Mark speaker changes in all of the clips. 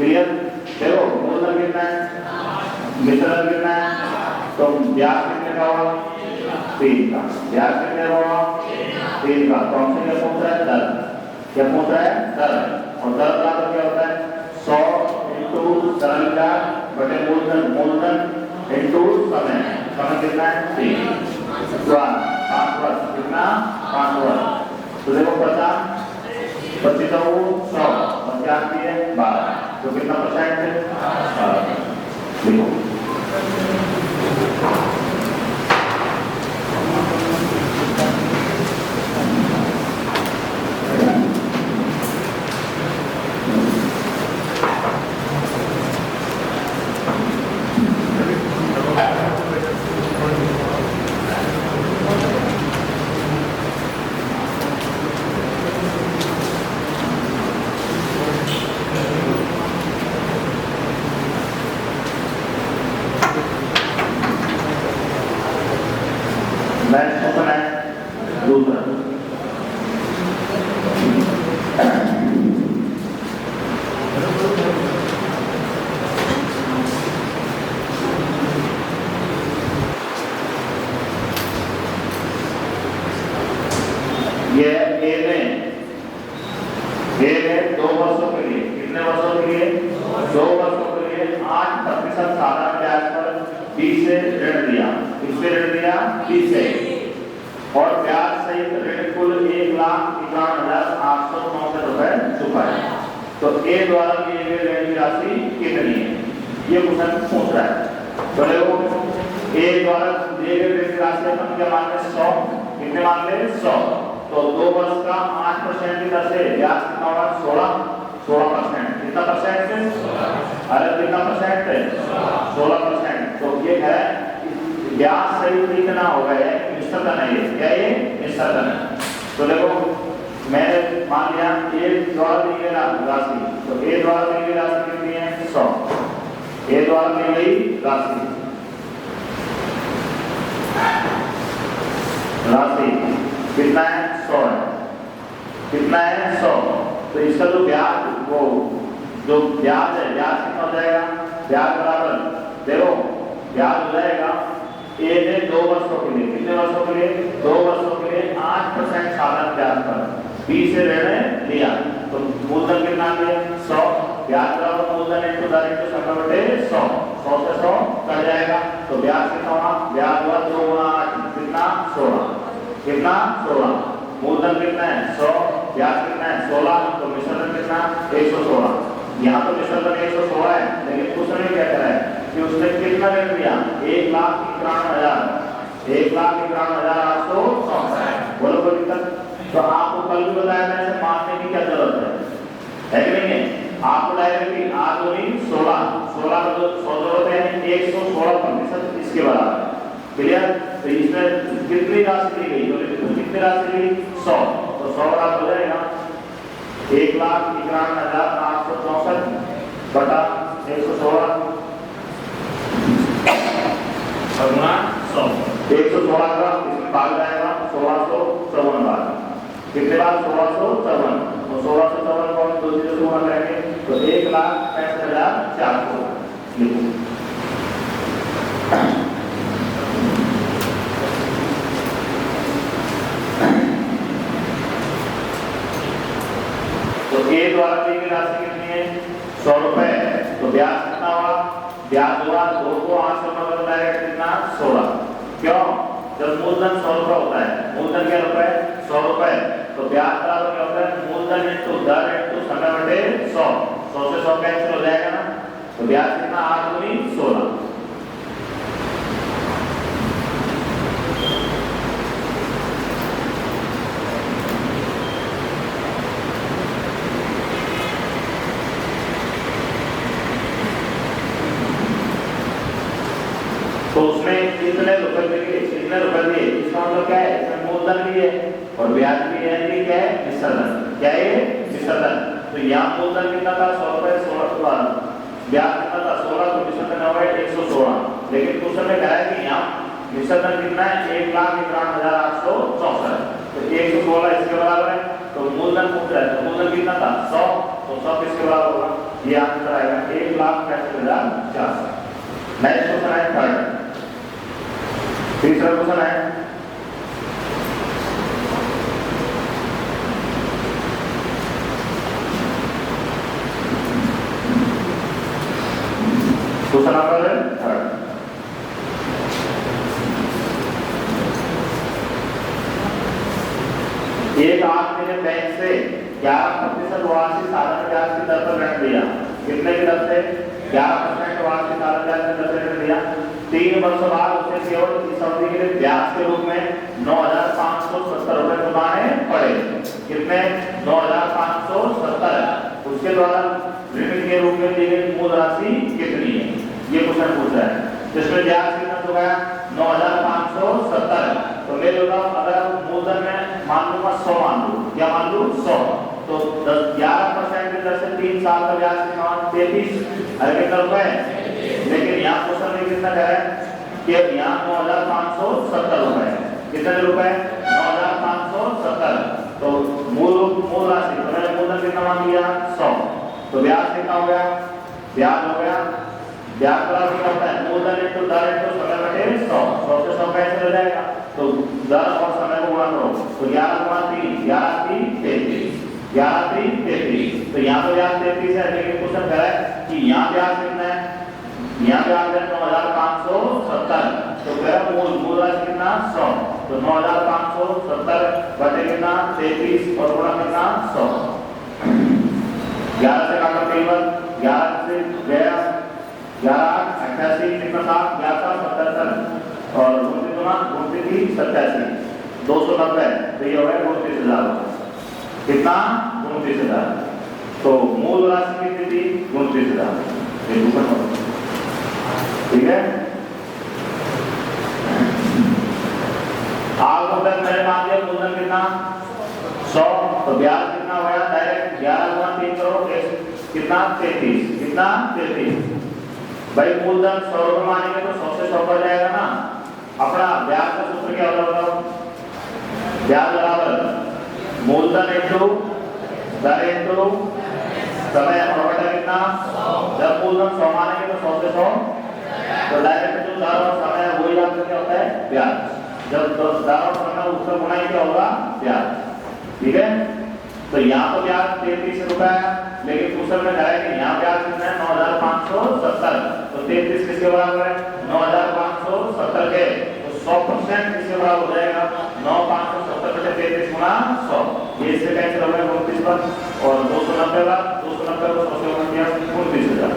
Speaker 1: Clear? देखो मूलधन कितना है, मिश्रधन कितना है, तो ब्याज कितने का होगा, 3 का। ब्याज कितने का होगा, 3 का। तो हमसे क्या पूछ रहा है, दर। क्या पूछ रहा है, दर। और दर का तो क्या होता है, 100 इंटू सरल ब्याज बटे मूलधन, मूलधन इंटू समय। समय कितना है, 3। 5 वर्ष कितना, 5 वर्ष। तो देखो 50 25 100 50 दिए 12, तो कितना परसेंट है, 12। देखो
Speaker 2: तो उसमें कितने रुपए दिए, कितने रुपए दिए, इसका मतलब क्या है, इसमें मूलधन भी है और ब्याज भी है, ये क्या है, मिश्रधन। क्या है, मिश्रधन। तो यहाँ मूलधन कितना था, 100 रुपए, 16 ब्याज कितना था, 16, तो मिश्रधन हो गया 116। लेकिन क्वेश्चन में कहा है कि यहाँ मिश्रधन कितना है, 1,91,864। तो 116 इसके बराबर है। तो मूलधन पूछ रहा है, तो मूलधन कितना था, 100। तो 100 किसके बराबर होगा? ये आंसर आएगा 1,65,400। नेक्स्ट क्वेश्चन है थर्ड, तीसरा क्वेश्चन है क्वेश्चन नंबर थर्ड। एक आदमी ने बैंक से 11% वार्षिक साधारण ब्याज की दर पर ऋण लिया। कितने की दर से? 11% वार्षिक साधारण ब्याज की दर से ऋण लिया। 3 वर्ष बाद उसे केवल इस अवधि के लिए ब्याज के रूप में 9,570 रुपए चुकाने पड़े। कितने? 9,570। उसके द्वारा ऋण के रूप में दी गई मूल राशि कितनी है? ये क्वेश्चन पूछ रहा है। जिसमें ब्याज कितना चुकाया? 9,570। तो मैं जो अगर मूलधन में मान लूंगा 100, मान लूं, क्या मान लूं? 100। तो 11% की दर से 3 साल का ब्याज कितना? 33। अरे कितना रुपए? लेकिन यहाँ क्वेश्चन में कितना कह रहा है कि यहाँ 9,570 रुपए। कितने रुपए? 9,570। तो मूल राशि तो मैंने मूलधन कितना मान लिया? 100। तो ब्याज कितना हो गया? ब्याज हो गया, ब्याज बराबर क्या होता है? मूलधन इंटू दर इंटू समय बटे 100। 100 से 100 कैसे हो जाएगा? तो दर और समय को गुणा करो। तो 11 गुणा 3, 11 3 33, 11 3 33। तो यहाँ तो ब्याज 33 है, लेकिन क्वेश्चन कह रहा है कि यहाँ ब्याज कितना है? यहाँ ब्याज है 9,570। तो कह रहा मूल राशि कितना? 100। तो 9,570 बटे कितना? 33 और गुणा कितना? 100। 11 से काटो 3, 11 से गया 11 88 कितना था? 1177 और 29 87 290। तो ये हो गया 29,000। कितना? 29,000। तो मूल राशि कितनी थी? 29,000। ठीक है। आपको मैंने मान लिया मूलधन कितना? 100। तो ब्याज कितना हो गया? डायरेक्ट 11 गुणा 3 करो, कितना? 33। कितना? 33। भाई मूलधन 100 रुपए मानेंगे तो 100 से 100 बढ़ जाएगा ना। अपना ब्याज का सूत्र क्या होता है? ब्याज बराबर मूलधन इंटू दर इंटू समय और बटा कितना? जब मूलधन 100 मानेंगे तो 100 से 100, तो डायरेक्ट जो दर और समय है वही आपका क्या होता है? ब्याज। जब दर और समय उसका गुणा ही क्या होगा? ब्याज। ठीक है। तो यहाँ तो ब्याज 33 रुपए है, लेकिन क्वेश्चन में कहा है कि यहाँ ब्याज कितना है? 9,570। तो 33 किसके बराबर है? 9,570 के। तो 100% किसके बराबर हो जाएगा? 9,570 बटे 33 गुणा 100। ये इससे कैंसिल हो गया 29 पर, और 290 का 290 को 100 से गुणा किया 29,000।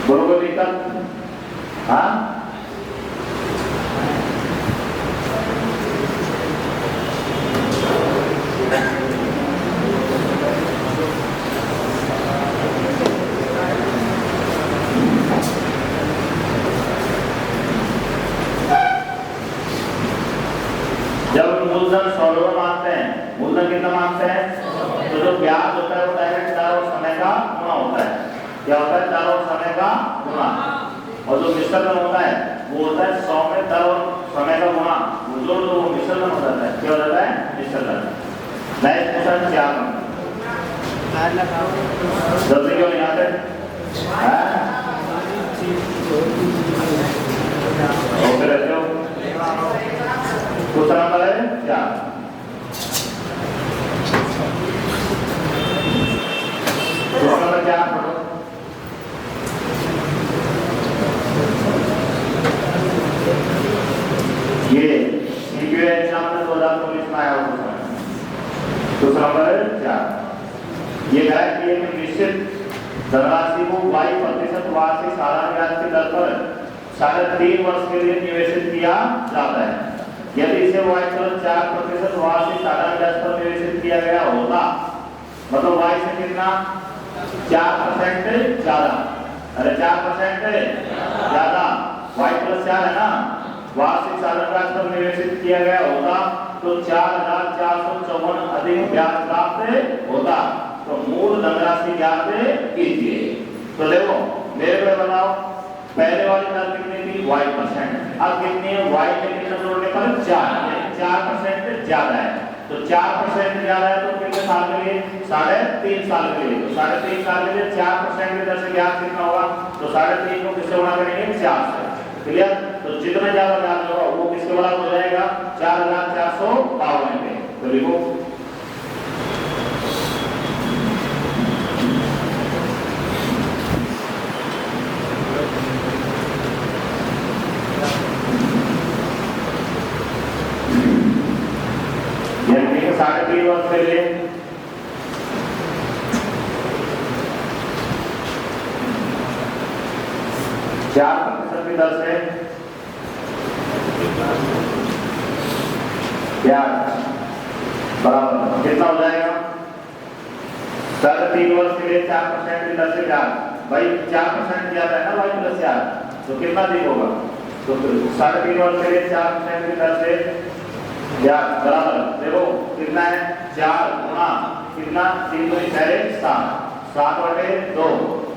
Speaker 2: बोलो कोई दिक्कत? हाँ, जब मूलधन 100 रुपए मानते हैं, मूलधन कितना मानते हैं? तो जो ब्याज होता है वो डायरेक्ट दर और समय का गुणा होता है। क्या होता है? दर और समय का गुणा। और जो मिश्रण होता है वो होता है 100 में दर और समय का गुणा, वो जोड़ दो, वो मिश्रण हो जाता है। क्या हो जाता है? मिश्रण। नेक्स्ट क्वेश्चन क्या है? जल्दी क्यों नहीं आते? ओके रहते हो? क्वेश्चन नंबर है क्या? क्वेश्चन नंबर क्या? ये सीक्यू एग्जाम में 2019 में आया हुआ क्वेश्चन नंबर क्या? ये है कि एक निश्चित धनराशि को 22% वार्षिक साधारण ब्याज की दर पर 3.5 वर्ष के लिए निवेशित किया जाता है। यदि इसे 4% वार्षिक साधारण ब्याज पर निवेशित किया गया होता, मतलब y से कितना? 4% ज्यादा। अरे 4% ज्यादा, y + 4 है ना। वार्षिक साधारण ब्याज पर निवेशित किया गया होता तो 4,454 अधिक ब्याज प्राप्त होता। तो मूल धनराशि ज्ञात कीजिए। तो देखो मेरे को बताओ, पहले वाली दर कितनी थी? y%। अब कितनी है? y में कितना जोड़ने पर 4%, 4% ज्यादा है। तो 4% ज्यादा है तो कितने साल के लिए? 3.5 साल के लिए। तो 3.5 साल के लिए 4% की दर से ब्याज कितना होगा? तो 3.5 को किससे गुणा करेंगे? 4 से। क्लियर? तो जितना ज्यादा ब्याज होगा वो किसके बराबर हो जाएगा? 4,452 के। तो लिखो यानी कि 3.5 वर्ष के लिए 4% की दर से ब्याज बराबर कितना हो जाएगा? 3.5 वर्ष के लिए 4% की दर से ब्याज, भाई 4% ज्यादा है ना भाई प्लस 4, तो कितना अधिक होगा? तो 3.5 वर्ष के लिए 4% की दर से ब्याज बराबर देखो कितना है? 4 गुना कितना? 3 दूनी 7, 7/2,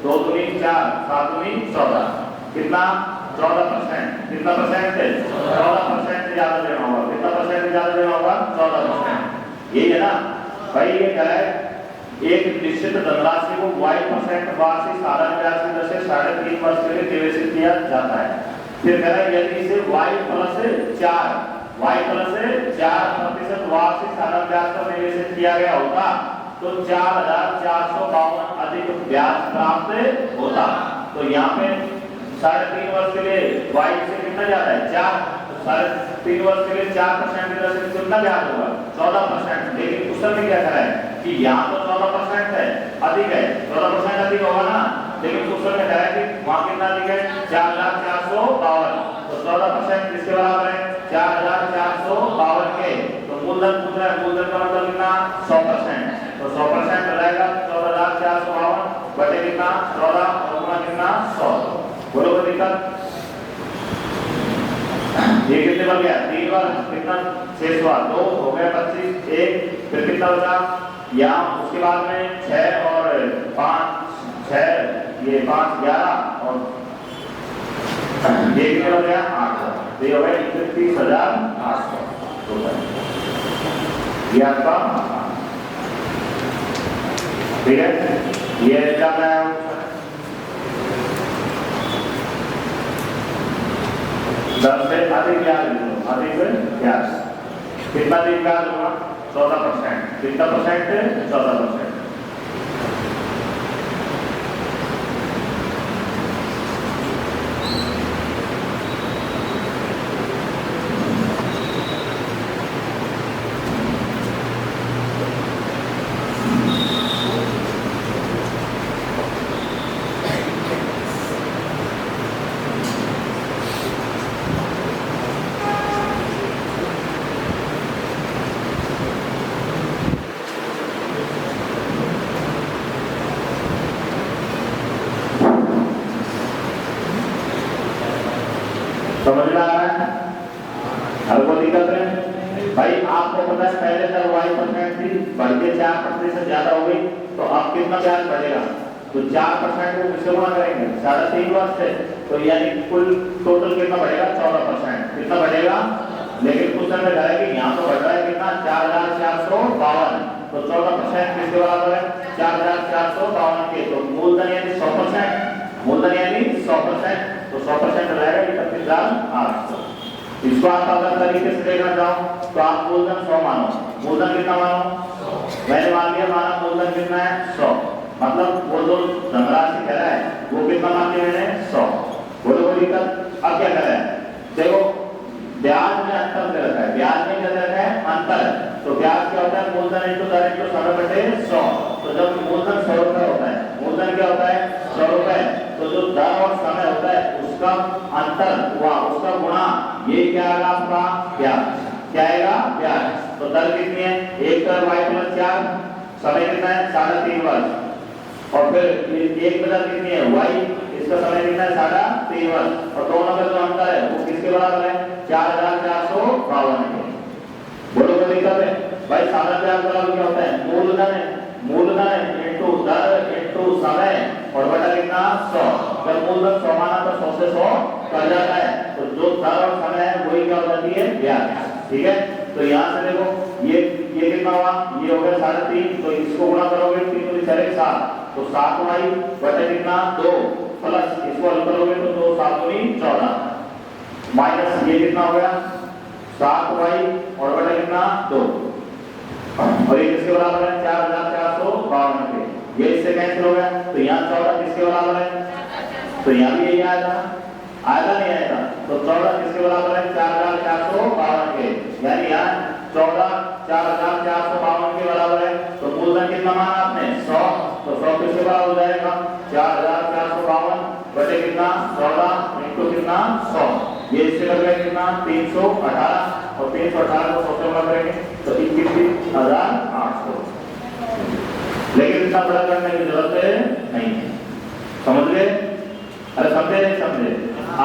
Speaker 2: 2 दूनी 4, 7 दूनी 14, कितना? 14%। कितना परसेंट है? 14% ज्यादा देना होगा। कितना परसेंट ज्यादा देना होगा? 14%। यही है ना भाई। ये क्या है? एक निश्चित धनराशि को y% वार्षिक साधारण ब्याज की दर से 3.5 वर्ष के लिए निवेशित किया जाता है। फिर कह रहा है यदि इसे y+4% वार्षिक साधारण ब्याज पर निवेशित किया गया होता तो 4,452 अधिक ब्याज प्राप्त होता। तो यहाँ पे 3.5 वर्ष के लिए y से कितना ज्यादा है? 4। तो 3.5 वर्ष के लिए 4% की दर से कितना ब्याज होगा? 14%। लेकिन क्वेश्चन में क्या करा है कि यहाँ तो 14% है, अधिक है, 14% अधिक होगा ना। लेकिन क्वेश्चन में कह रहा है कि वहाँ कितना अधिक है? 4,452। तो 14% किसके बराबर है? 4,452 के। तो मूलधन पूछ रहा है, मूलधन का मतलब कितना? 100%। तो 100% रहेगा 14,452 बटे कितना? 14 और गुना कितना? 100। बोलो कोई दिक्कत? ये कितने बन गया? 3 बार कितना? 6 बार 2 हो गया 25, 1 फिर कितना बचा? यहाँ उसके बाद में 6 और 5 6 ये 5 11 और ये कितने हो गया? 8। तो ये हो गया 31,800 ये आपका। ठीक है, ये एग्जाम है 10 से अधिक ब्याज, अधिक ब्याज कितना अधिक ब्याज होगा? 14%। कितना परसेंट? 14%। समझ में आ रहा है? हर कोई दिक्कत है भाई? आपको पता है पहले दर y% थी, बढ़ के 4% से ज्यादा हो गई, तो अब कितना ब्याज बढ़ेगा? तो 4% को किससे गुणा करेंगे? 3.5 वर्ष से। तो यानी कुल टोटल कितना बढ़ेगा? 14%। कितना बढ़ेगा? लेकिन कुछ समय कह रहा है कि यहाँ तो बढ़ रहा है कितना? 4,452। तो 14% किसके बराबर है? 4,452 के। तो मूलधन यानी 100%, मूलधन यानी 100%। तो 100% रहेगा 31,800। इसको आप अगर तरीके से देखना चाहो तो आप मूलधन 100 मानो। मूलधन कितना मानो? मैंने मान लिया, माना मूलधन कितना है? 100। मतलब वो जो धनराशि कह रहा है वो कितना मान लिया मैंने? 100। बोलो कोई दिक्कत? अब क्या कर रहा है? देखो ब्याज में अंतर दे रखा है, ब्याज में क्या दे रखा है? अंतर। तो ब्याज क्या होता है? मूलधन इंटू दर इंटू समय बटे 100। तो जब मूलधन 100 रुपए होता है, मूलधन क्या होता है? 100 रुपए। तो जो दर और समय होता है उसका अंतर हुआ, उसका गुणा, ये क्या आएगा आपका? ब्याज। क्या आएगा? ब्याज। तो दर कितनी है? 1 दर y+4, समय कितना है? 3.5 वर्ष। और फिर 1 दर कितनी है? y, इसका समय कितना है? 3.5 वर्ष। और दोनों का जो अंतर है वो किसके बराबर है? 4,452 के। बोलो कोई दिक्कत है? भाई साधारण ब्याज बराबर क्या होता है? मूलधन है, मूलधन इंटू दर इंटू समय और बटा कितना? 100। जब मूलधन 100 माना तो 100 से 100 कट जाता है, तो जो दर और समय है वही क्या हो जाती है? ब्याज। ठीक है, तो यहाँ से देखो ये ये कितना हुआ, ये हो गया 3.5, तो इसको गुणा करोगे 3 दूनी 7, तो 7y बटे कितना 2 प्लस इसको हल करोगे तो 2 7 दूनी 14 माइनस ये कितना हो गया 7y और बटे कितना 2 और ये किसके बराबर है 4452 के, ये इससे कैंसिल हो गया तो यहाँ 14 किसके बराबर है, तो यहाँ भी यही आएगा, आएगा नहीं आएगा, तो 14 किसके बराबर है 4452 के, यानी यहाँ 14 4452 के बराबर है। तो मूलधन कितना माना आपने 100, तो 100 किसके बराबर हो जाएगा 4452 बटे कितना 14 इंटू कितना 100, ये इससे कर गया कितना 318 और 318 को 100 से गुणा करेंगे तो 21,800। लेकिन इतना बड़ा करने की जरूरत नहीं है, समझ गए? अरे समझे नहीं समझे?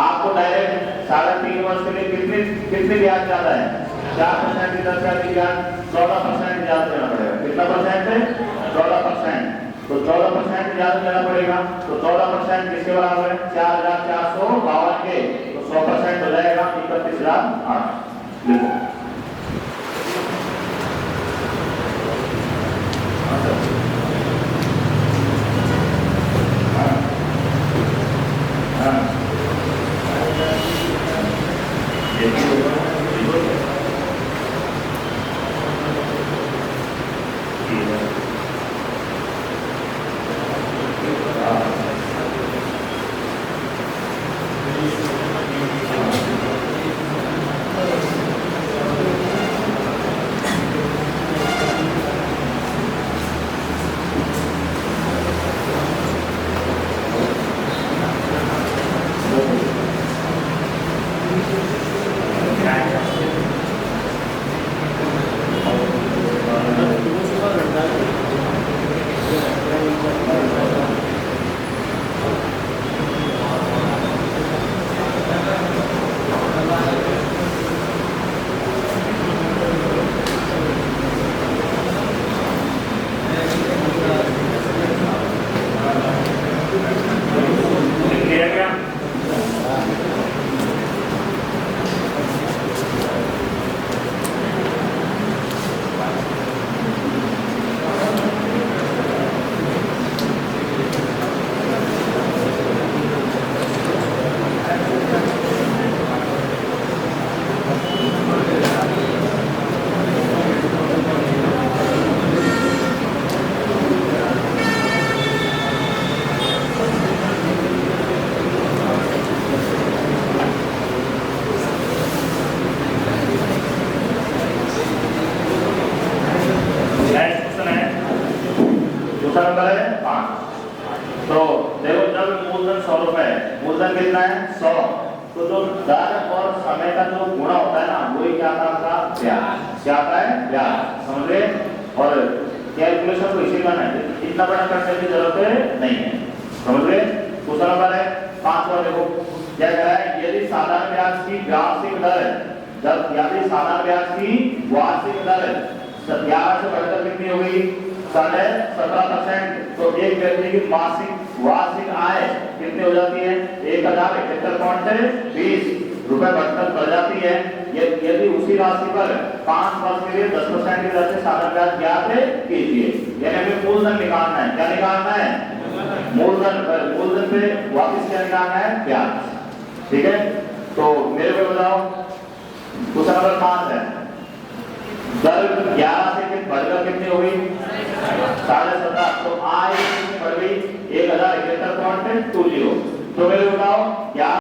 Speaker 2: आपको डायरेक्ट 3.5 वर्ष के लिए कितने ब्याज ज्यादा है 4% की दर से अधिक ब्याज 14% ब्याज देना पड़ेगा। कितना परसेंट है 14%, तो 14% ब्याज देना पड़ेगा, तो 14% किसके बराबर है 4452 के, तो 100% हो जाएगा 31,800। लिखो नंबर है 5। तो देखो जब मूलधन 100 रुपए है, मूलधन कितना है 100, तो जो दर और समय का जो गुणा होता है ना वही क्या आता है ब्याज, क्या आता है ब्याज, समझ गए? और कैलकुलेशन को इसी करना है, इतना बड़ा करने की जरूरत नहीं है, समझ गए? दूसरा नंबर है 5वां, देखो क्या कह रहा है, यदि साधारण ब्याज की वार्षिक दर है, जब यदि साधारण ब्याज की वार्षिक दर 11 से बढ़कर कितनी हो गई 17%, तो एक व्यक्ति की मासिक वार्षिक आय कितनी हो जाती है 1071.20 रुपए बढ़ जाती है। यदि उसी राशि पर 5 वर्ष के लिए 10% की दर से साधारण ब्याज ज्ञात कीजिए, यानी हमें मूलधन निकालना है, क्या निकालना है मूलधन पे वापस क्या निकालना है ब्याज, ठीक है? तो मेरे को बताओ दूसरा नंबर 5 है, दर 11 से बढ़कर कितनी हो गई 17.5, तो आय कितनी बढ़ गई 1071.20, तो मेरे को बताओ